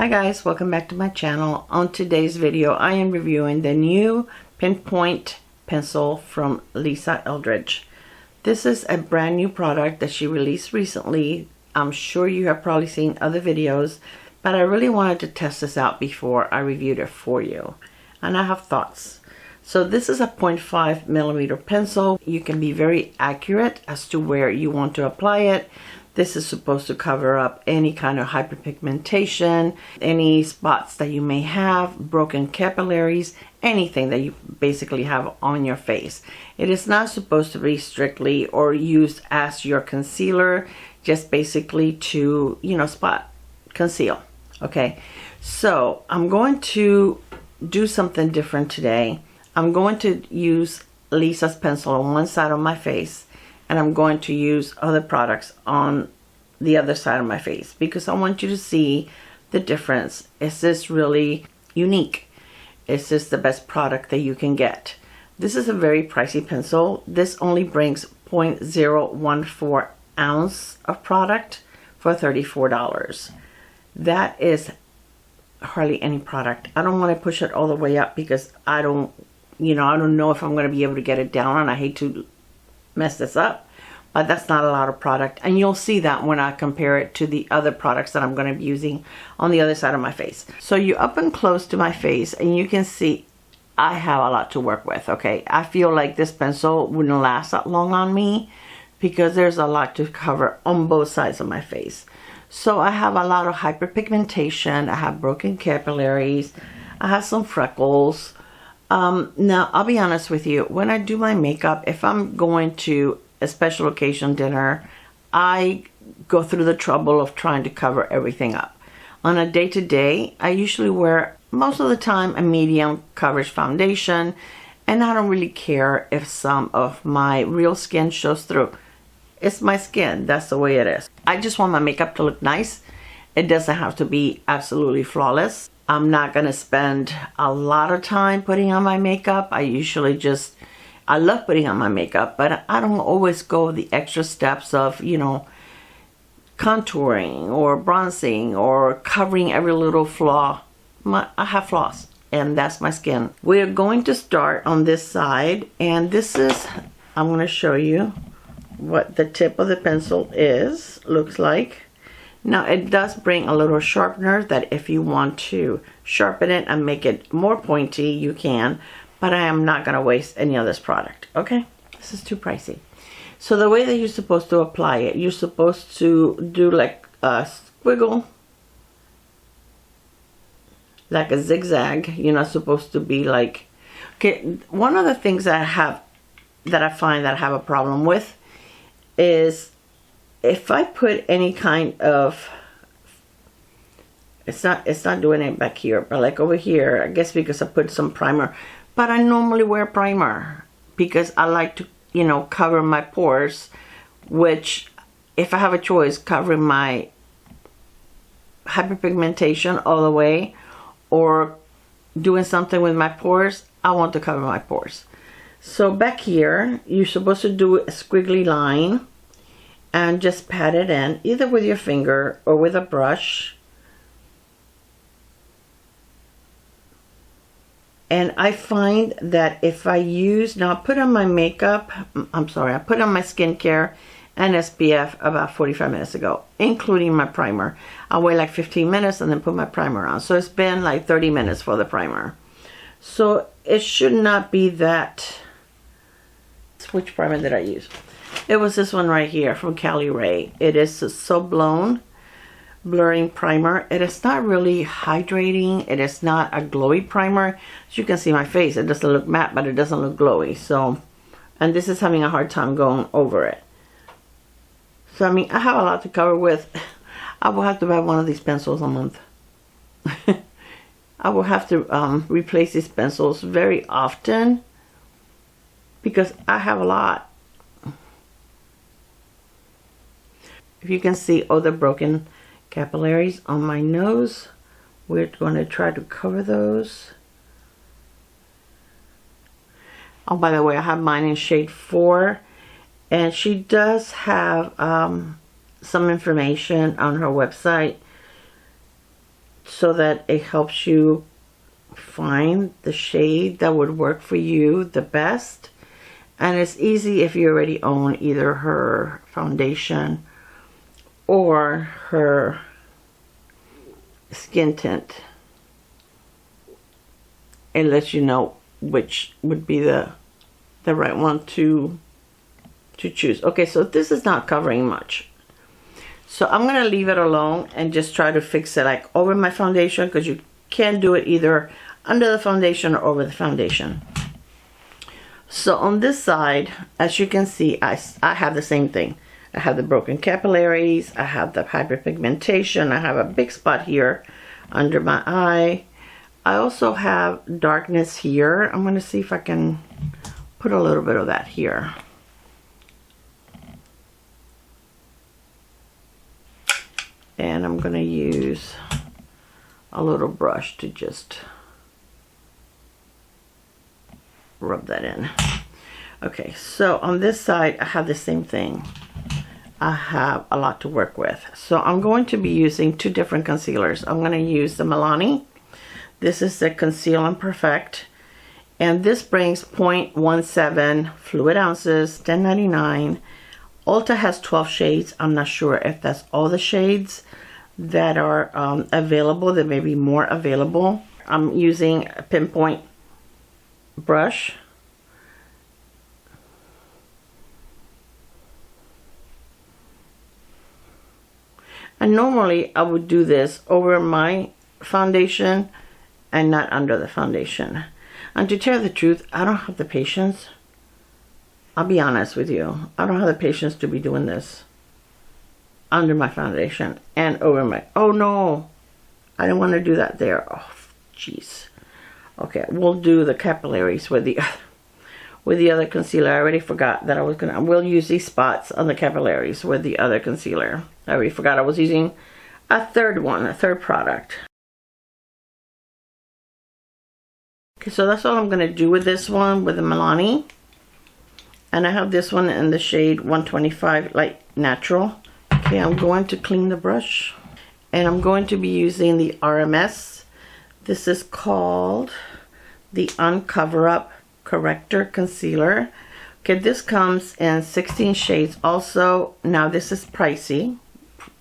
Hi guys, welcome back to my channel. On today's video I am reviewing the new Pinpoint pencil from Lisa Eldridge. This is a brand new product that she released recently. I'm sure you have probably seen other videos, but I really wanted to test this out before I reviewed it for you. And I have thoughts. So this is a 0.5 millimeter pencil. You can be very accurate as to where you want to apply it. This is supposed to cover up any kind of hyperpigmentation, any spots that you may have, broken capillaries, anything that you basically have on your face. It is not supposed to be strictly or used as your concealer, just basically to, spot conceal. Okay, so I'm going to do something different today. I'm going to use Lisa's pencil on one side of my face, and I'm going to use other products on the other side of my face because I want you to see the difference. Is this really unique? Is this the best product that you can get? This is a very pricey pencil. This only brings 0.014 ounce of product for $34. That is hardly any product. I don't want to push it all the way up because I don't know if I'm going to be able to get it down, and I hate to mess this up, but that's not a lot of product, and you'll see that when I compare it to the other products that I'm going to be using on the other side of my face. So you're up and close to my face, and you can see I have a lot to work with. Okay, I feel like this pencil wouldn't last that long on me because there's a lot to cover on both sides of my face. So I have a lot of hyperpigmentation, I have broken capillaries, I have some freckles. Now, I'll be honest with you, when I do my makeup, if I'm going to a special occasion dinner, I go through the trouble of trying to cover everything up. On a day-to-day, I usually wear, most of the time, a medium coverage foundation, and I don't really care if some of my real skin shows through. It's my skin, that's the way it is. I just want my makeup to look nice. It doesn't have to be absolutely flawless. I'm not going to spend a lot of time putting on my makeup. I love putting on my makeup, but I don't always go the extra steps of, contouring or bronzing or covering every little flaw. I have flaws, and that's my skin. We're going to start on this side, and I'm going to show you what the tip of the pencil looks like. Now it does bring a little sharpener that if you want to sharpen it and make it more pointy, you can, but I am not going to waste any of this product. Okay, this is too pricey. So the way that you're supposed to apply it, you're supposed to do like a squiggle, like a zigzag. You're not supposed to be like, okay, one of the things that I find that I have a problem with is if I put any kind of, it's not doing it back here, but like over here, I guess because I put some primer, but I normally wear primer because I like to, cover my pores, which if I have a choice, covering my hyperpigmentation all the way or doing something with my pores, I want to cover my pores. So back here, you're supposed to do a squiggly line and just pat it in, either with your finger or with a brush. And I find that if I now I put on my makeup, I put on my skincare and SPF about 45 minutes ago, including my primer. I'll wait like 15 minutes and then put my primer on. So it's been like 30 minutes for the primer. So it should not be that. Which primer did I use? It was this one right here from Cali Ray. It is a So Blown blurring primer. It is not really hydrating. It is not a glowy primer. As you can see my face, it doesn't look matte, but it doesn't look glowy. So, and this is having a hard time going over it. So I mean, I have a lot to cover with. I will have to buy one of these pencils a month. I will have to replace these pencils very often because I have a lot. If you can see all the broken capillaries on my nose, we're going to try to cover those. Oh, by the way, I have mine in shade 4, and she does have some information on her website so that it helps you find the shade that would work for you the best. And it's easy if you already own either her foundation or her skin tint. It lets you know which would be the right one to choose. Okay, so this is not covering much. So I'm going to leave it alone and just try to fix it like over my foundation, because you can do it either under the foundation or over the foundation. So on this side, as you can see, I have the same thing. I have the broken capillaries, I have the hyperpigmentation, I have a big spot here under my eye. I also have darkness here. I'm going to see if I can put a little bit of that here. And I'm going to use a little brush to just rub that in. Okay, so on this side I have the same thing. I have a lot to work with. So I'm going to be using two different concealers. I'm going to use the Milani. This is the Conceal and Perfect. And this brings 0.17 fluid ounces, $10.99. Ulta has 12 shades. I'm not sure if that's all the shades that are available. There may be more available. I'm using a Pinpoint brush. And normally I would do this over my foundation and not under the foundation. And to tell the truth, I don't have the patience. I'll be honest with you. I don't have the patience to be doing this under my foundation and over my... Oh no, I didn't want to do that there. Oh, jeez. Okay, we'll do the capillaries with the other concealer. I already forgot that I was gonna... We'll use these spots on the capillaries with the other concealer. I already forgot I was using a third one, a third product. Okay, so that's all I'm going to do with this one, with the Milani. And I have this one in the shade 125 Light Natural. Okay, I'm going to clean the brush. And I'm going to be using the RMS. This is called the Uncover Up Corrector Concealer. Okay, this comes in 16 shades also. Now this is pricey.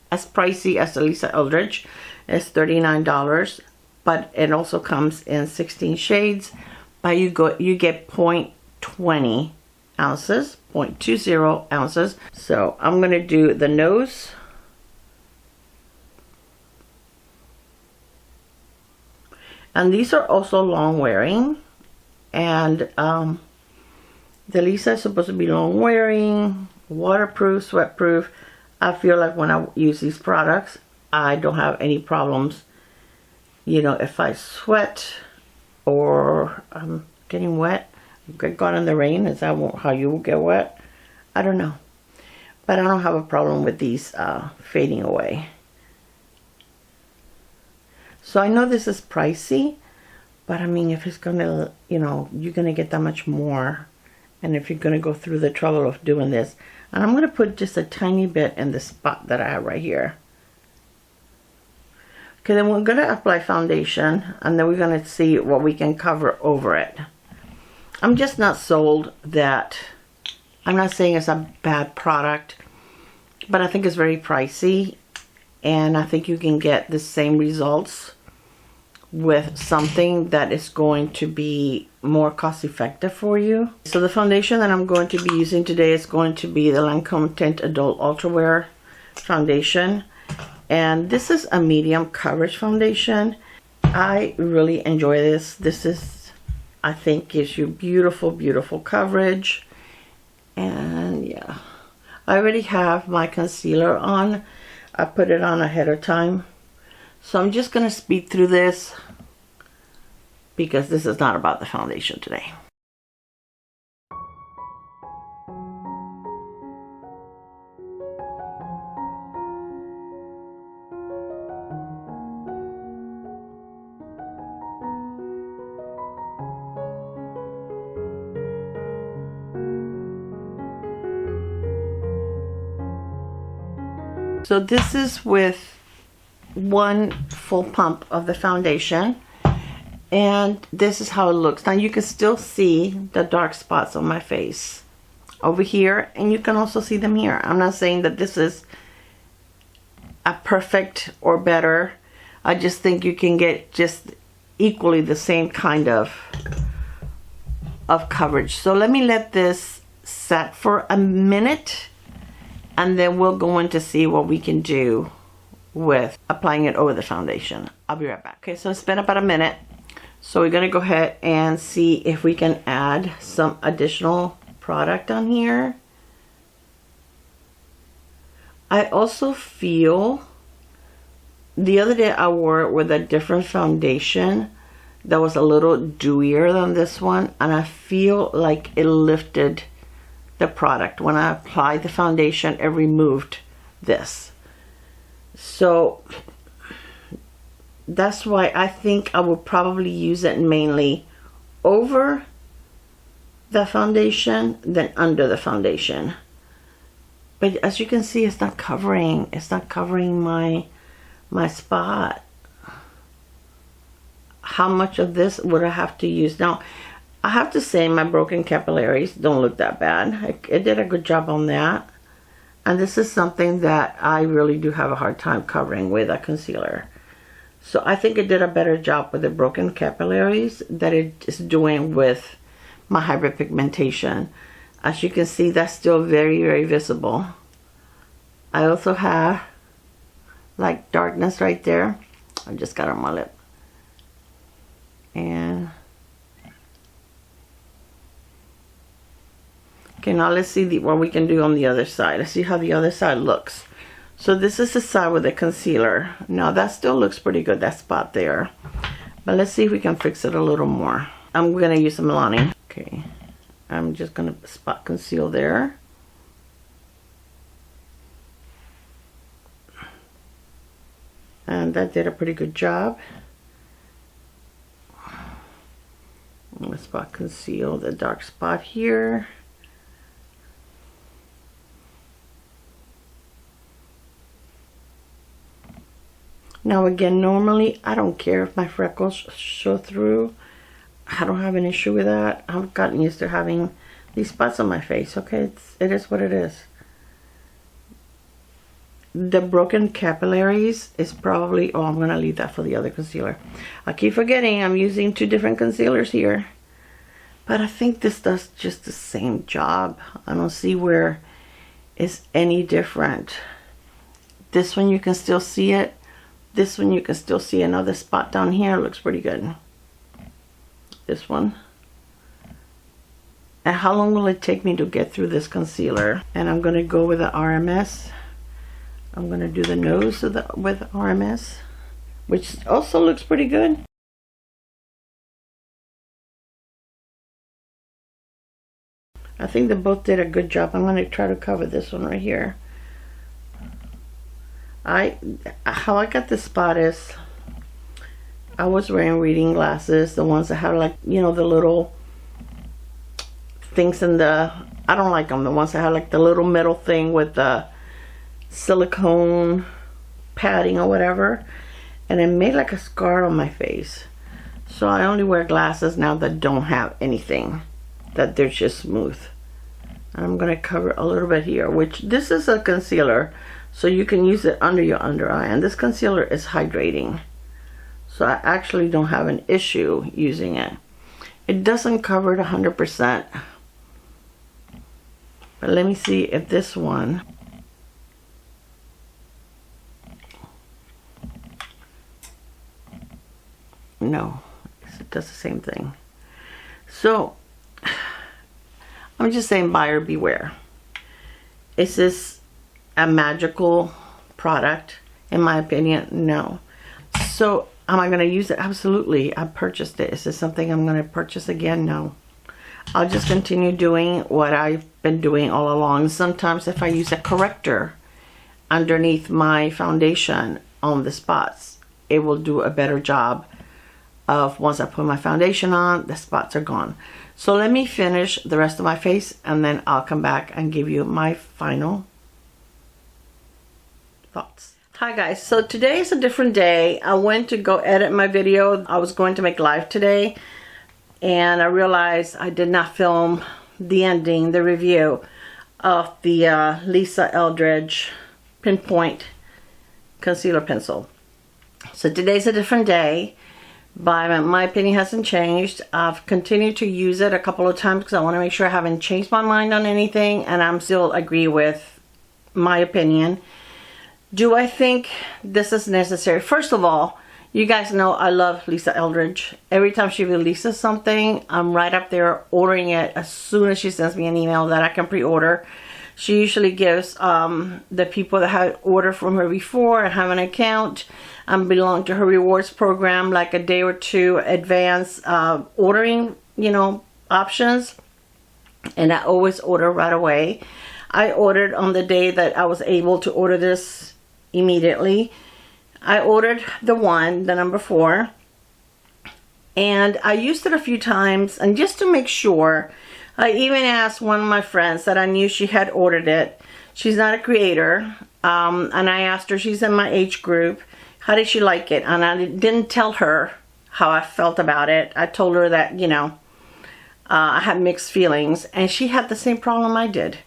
As pricey as the Lisa Eldridge. It's $39. But it also comes in 16 shades. But you get 0.20 ounces, 0.20 ounces. So I'm going to do the nose. And these are also long wearing. And the Lisa is supposed to be long wearing, waterproof, sweatproof. I feel like when I use these products, I don't have any problems. You know, if I sweat or I'm getting wet, get caught in the rain, is that how you will get wet? I don't know. But I don't have a problem with these fading away. So I know this is pricey, but I mean, if it's gonna, you know, you're gonna get that much more. And if you're gonna go through the trouble of doing this, and I'm gonna put just a tiny bit in the spot that I have right here. Okay, then we're gonna apply foundation, and then we're gonna see what we can cover over it. I'm just not sold that, I'm not saying it's a bad product, but I think it's very pricey, and I think you can get the same results with something that is going to be more cost effective for you. So the foundation that I'm going to be using today is going to be the Lancome Tint Adult Ultra Wear foundation. And this is a medium coverage foundation. I really enjoy this. This is, I think, gives you beautiful, beautiful coverage. And yeah, I already have my concealer on. I put it on ahead of time. So I'm just going to speed through this because this is not about the foundation today. So this is with one full pump of the foundation, and this is how it looks. Now you can still see the dark spots on my face over here, and you can also see them here. I'm not saying that this is a perfect or better. I just think you can get just equally the same kind of coverage. So let me let this set for a minute, and then we'll go in to see what we can do with applying it over the foundation. I'll be right back. Okay, so it's been about a minute. So we're gonna go ahead and see if we can add some additional product on here. I also feel, the other day I wore it with a different foundation that was a little dewier than this one, and I feel like it lifted the product. When I applied the foundation, it removed this. So that's why I think I will probably use it mainly over the foundation than under the foundation. But as you can see, it's not covering my spot. How much of this would I have to use? Now, I have to say my broken capillaries don't look that bad. It did a good job on that. And this is something that I really do have a hard time covering with a concealer. So I think it did a better job with the broken capillaries than it is doing with my hyperpigmentation. As you can see, that's still very, very visible. I also have like darkness right there. I just got on my lip. And okay, now let's see what we can do on the other side. Let's see how the other side looks. So this is the side with the concealer. Now that still looks pretty good, that spot there. But let's see if we can fix it a little more. I'm gonna use some Milani. Okay, I'm just gonna spot conceal there. And that did a pretty good job. I'm gonna spot conceal the dark spot here. Now again, normally I don't care if my freckles show through. I don't have an issue with that. I've gotten used to having these spots on my face. Okay, it is what it is. The broken capillaries is probably, oh, I'm going to leave that for the other concealer. I keep forgetting I'm using two different concealers here. But I think this does just the same job. I don't see where it's any different. This one you can still see it. This one you can still see another spot down here. It looks pretty good. This one. And how long will it take me to get through this concealer? And I'm going to go with the RMS. I'm going to do the nose with RMS, which also looks pretty good. I think they both did a good job. I'm going to try to cover this one right here. How I got this spot is I was wearing reading glasses, the ones that have, like, you know, the little things in the, I don't like them, the ones that have like the little metal thing with the silicone padding or whatever, and it made like a scar on my face. So I only wear glasses now that don't have anything, that they're just smooth. And I'm going to cover a little bit here, which this is a concealer, so you can use it under your under eye, and this concealer is hydrating, so I actually don't have an issue using it. It doesn't cover it 100%, but let me see if this one, no, it does the same thing. So I'm just saying, buyer beware. Is this a magical product? In my opinion, no. So am I going to use it? Absolutely. I purchased it. Is this something I'm going to purchase again? No. I'll just continue doing what I've been doing all along. Sometimes if I use a corrector underneath my foundation on the spots, it will do a better job of, once I put my foundation on, the spots are gone. So let me finish the rest of my face, and then I'll come back and give you my final thoughts. Hi guys, so today is a different day. I went to go edit my video. I was going to make live today and I realized I did not film the ending, the review of the Lisa Eldridge Pinpoint concealer pencil. So today's a different day, but my opinion hasn't changed. I've continued to use it a couple of times because I want to make sure I haven't changed my mind on anything, and I'm still agree with my opinion. Do I think this is necessary? First of all, you guys know I love Lisa Eldridge. Every time she releases something, I'm right up there ordering it as soon as she sends me an email that I can pre-order. She usually gives the people that have ordered from her before and have an account and belong to her rewards program like a day or two advance ordering, you know, options. And I always order right away. I ordered on the day that I was able to order this immediately. I ordered the number 4, and I used it a few times, and just to make sure, I even asked one of my friends that I knew she had ordered it. She's not a creator, and I asked her, she's in my age group, how did she like it? And I didn't tell her how I felt about it. I told her that, you know, I had mixed feelings, and she had the same problem I did.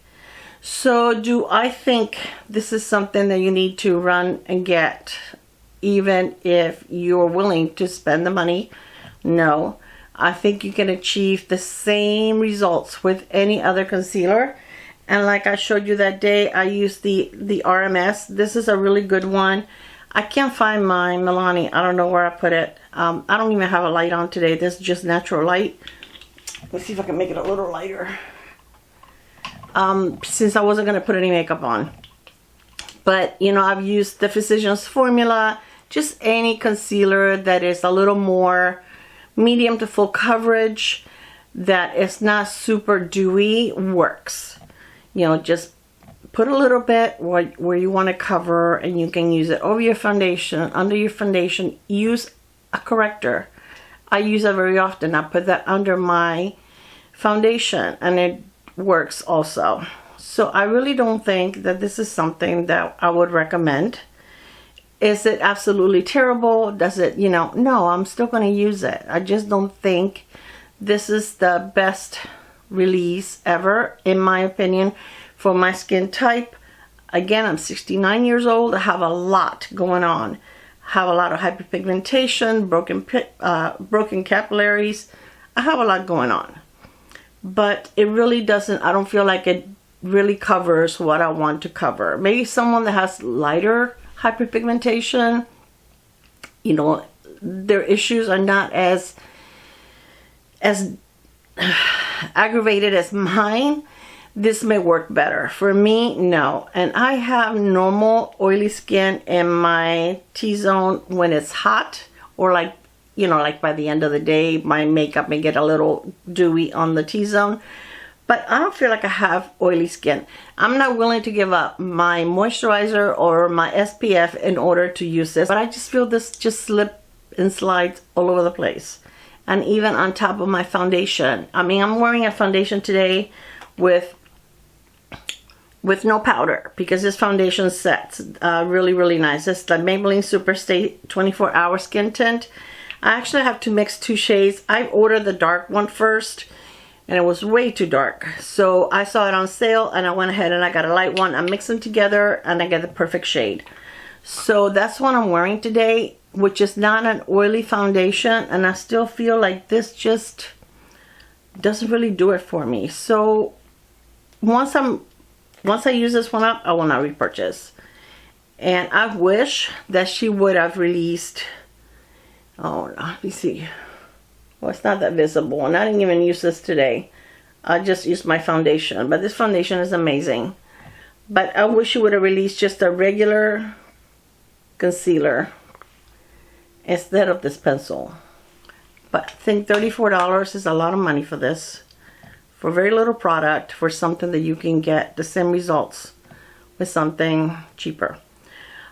So do I think this is something that you need to run and get, even if you're willing to spend the money? No. I think you can achieve the same results with any other concealer. And like I showed you that day, I used the RMS. This is a really good one. I can't find my Milani. I don't know where I put it. I don't even have a light on today. This is just natural light. Let's see if I can make it a little lighter. Since I wasn't going to put any makeup on. But, you know, I've used the Physicians Formula. Just any concealer that is a little more medium to full coverage, that is not super dewy, works. You know, just put a little bit where you want to cover, and you can use it over your foundation, under your foundation. Use a corrector. I use that very often. I put that under my foundation, and it works also. So I really don't think that this is something that I would recommend. Is it absolutely terrible? Does it, you know, no, I'm still going to use it. I just don't think this is the best release ever, in my opinion, for my skin type. Again, I'm 69 years old. I have a lot going on. I have a lot of hyperpigmentation, broken capillaries. I have a lot going on. But it really doesn't, I don't feel like it really covers what I want to cover. Maybe someone that has lighter hyperpigmentation, you know, their issues are not as aggravated as mine. This may work better. For me, no. And I have normal oily skin in my T-zone when it's hot, or like, you know, like by the end of the day, my makeup may get a little dewy on the T-zone. But I don't feel like I have oily skin. I'm not willing to give up my moisturizer or my SPF in order to use this. But I just feel this just slips and slides all over the place. And even on top of my foundation. I mean, I'm wearing a foundation today with no powder, because this foundation sets really, really nice. It's the Maybelline Superstay 24-Hour Skin Tint. I actually have to mix 2 shades. I ordered the dark one first, and it was way too dark. So I saw it on sale, and I went ahead and I got a light one. I mix them together, and I get the perfect shade. So that's what I'm wearing today, which is not an oily foundation, and I still feel like this just doesn't really do it for me. So once I use this one up, I will not repurchase. And I wish that she would have released, oh no, let me see. Well, it's not that visible, and I didn't even use this today. I just used my foundation, but this foundation is amazing. But I wish you would have released just a regular concealer instead of this pencil. But I think $34 is a lot of money for this. For very little product, for something that you can get the same results with something cheaper.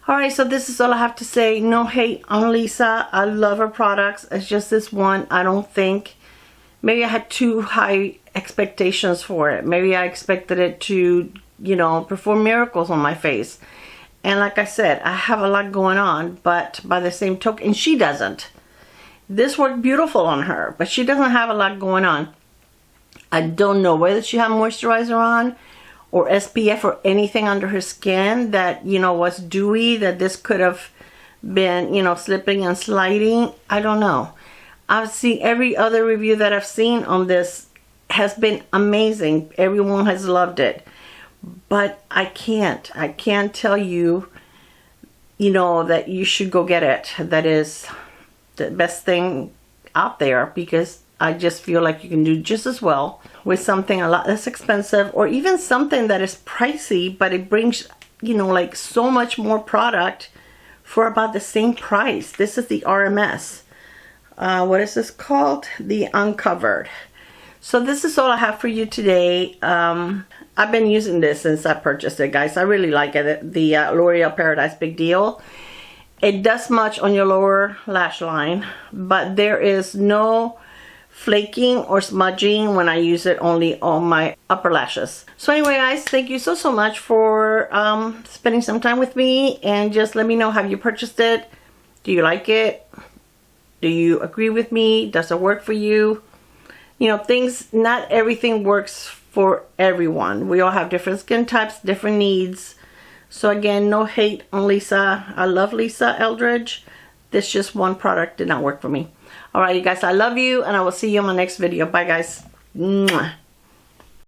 Alright, so this is all I have to say. No hate on Lisa. I love her products. It's just this one. I don't think, maybe I had too high expectations for it. Maybe I expected it to, you know, perform miracles on my face. And like I said, I have a lot going on, but by the same token, and she doesn't. This worked beautiful on her, but she doesn't have a lot going on. I don't know whether she had moisturizer on or SPF or anything under her skin that, you know, was dewy, that this could have been, you know, slipping and sliding. I don't know. I've seen every other review that I've seen on this has been amazing. Everyone has loved it. But I can't tell you, you know, that you should go get it. That is the best thing out there, because I just feel like you can do just as well with something a lot less expensive, or even something that is pricey, but it brings, you know, like so much more product for about the same price. This is the RMS. What is this called? The Uncovered. So this is all I have for you today. I've been using this since I purchased it, guys. I really like it. The L'Oreal Paradise Big Deal. It does much on your lower lash line, but there is no flaking or smudging when I use it only on my upper lashes. So anyway, guys, thank you so much for spending some time with me, and just let me know, have you purchased it? Do you like it? Do you agree with me? Does it work for you? You know, not everything works for everyone. We all have different skin types, different needs. So again, no hate on Lisa. I love Lisa Eldridge. This just one product did not work for me. All right, you guys, I love you, and I will see you in my next video. Bye, guys. Mwah.